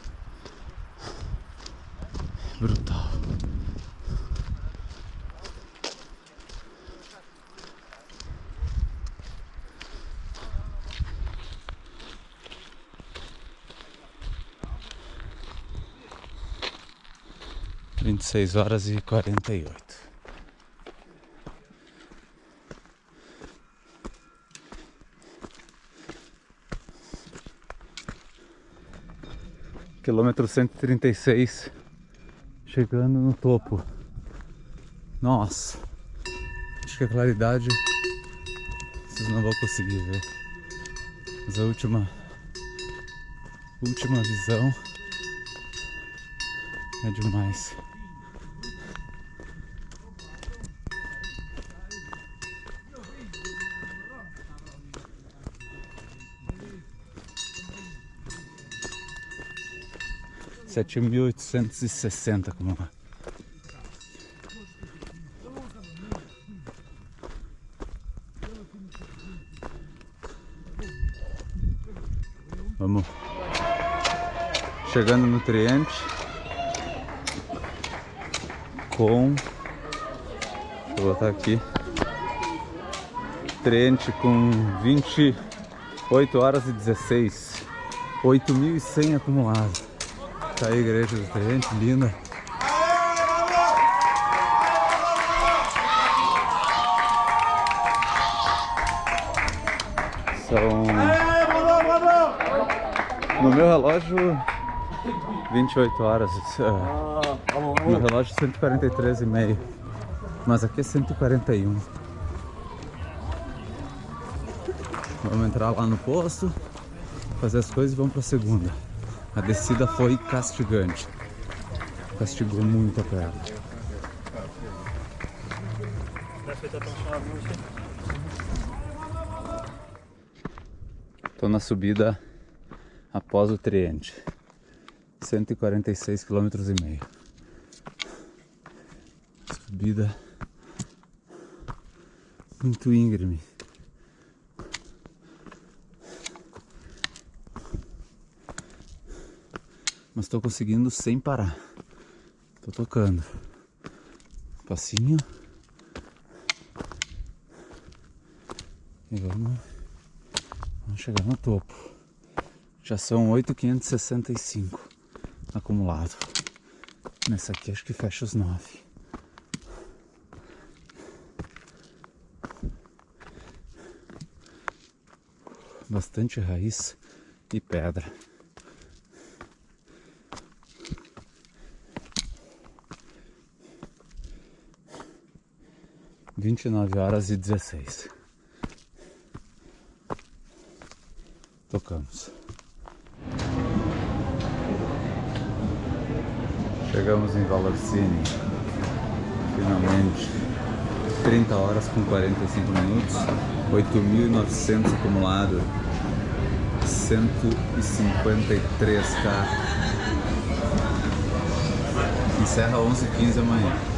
Brutal. — 26h48. Quilômetro 136, chegando no topo. Nossa, acho que a claridade vocês não vão conseguir ver, mas a última visão é demais. — 7.860 como lá. Vamos chegando no Triente com, deixa eu botar aqui, Triente com 28h16, 8.100 acumulado. Tá aí a igreja do Triente, linda. São, no meu relógio, 28 horas. No meu relógio 143,5. Mas aqui é 141. Vamos entrar lá no posto, fazer as coisas e vamos pra segunda. A descida foi castigante. Castigou muito a perna. Estou na subida após o Triente. 146,5 km. Subida muito íngreme. Mas estou conseguindo sem parar. Estou tocando. Passinho. E vamos chegar no topo. Já são 8.565 acumulado. Nessa aqui acho que fecha os 9. Bastante raiz e pedra. — 29h16. Tocamos. Chegamos em Valorcine. Finalmente. 30 horas com 45 minutos. 8.900 acumulado. 153K. Encerra 11h15 amanhã.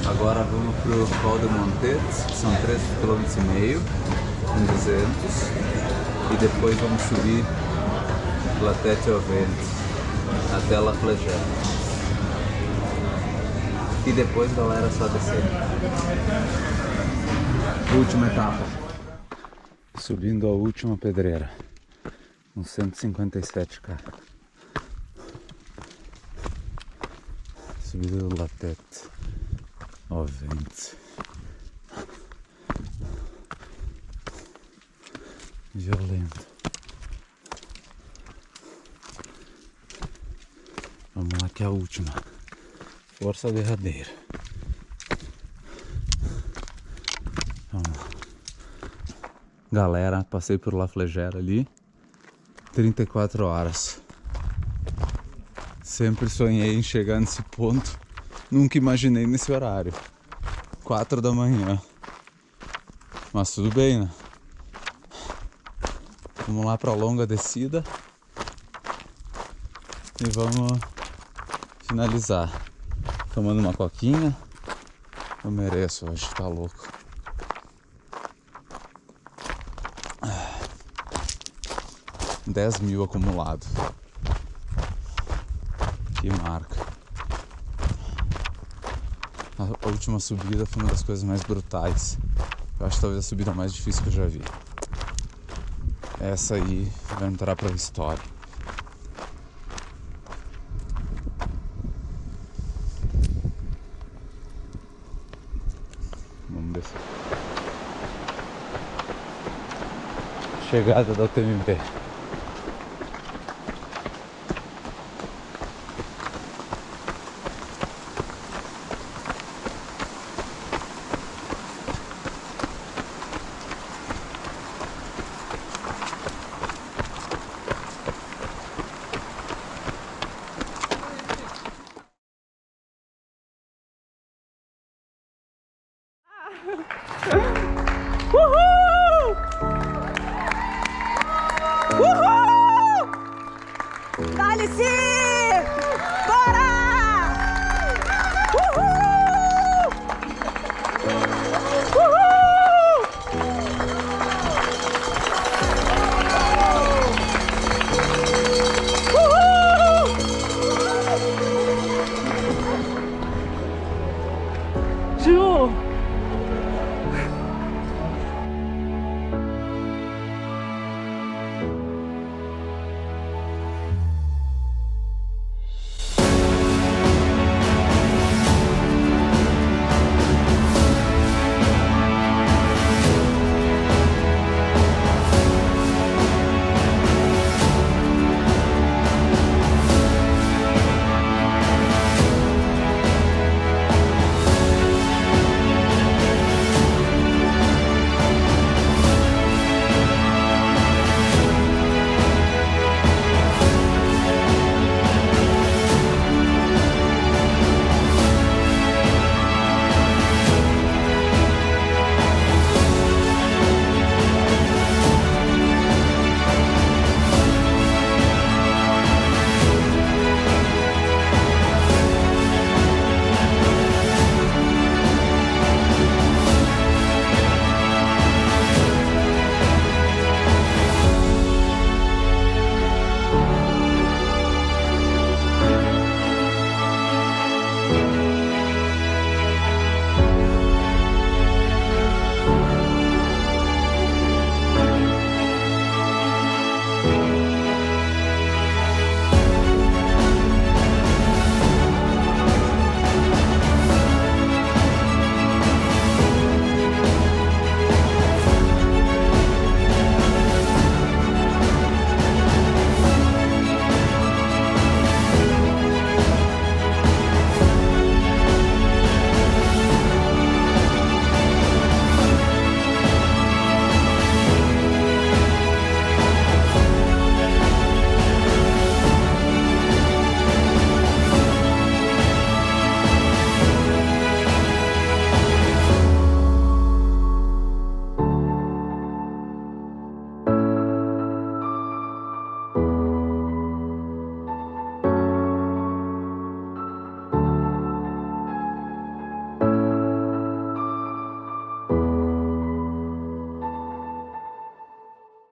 Agora vamos pro Col de Montet, são 3,5 km, com 200. E depois vamos subir La Tête au Vent até La Flégère. E depois, galera, só descer. Última etapa. Subindo a última pedreira, com 157K. Subida do La Tête au Vent. Violento. Vamos lá que é a última. Força derradeira. Vamos lá. Galera, passei por La Flégère ali. 34 horas. Sempre sonhei em chegar nesse ponto. Nunca imaginei nesse horário. 4 da manhã. Mas tudo bem, né? Vamos lá para a longa descida. E vamos finalizar. Tomando uma coquinha. Eu mereço hoje, tá louco. Ah, 10 mil acumulado. Que marca. A última subida foi uma das coisas mais brutais. Eu acho que talvez a subida mais difícil que eu já vi. Essa aí vai entrar pra história. Vamos descer. Chegada da UTMB. Uhul! Uhul! Dá-lhe sim!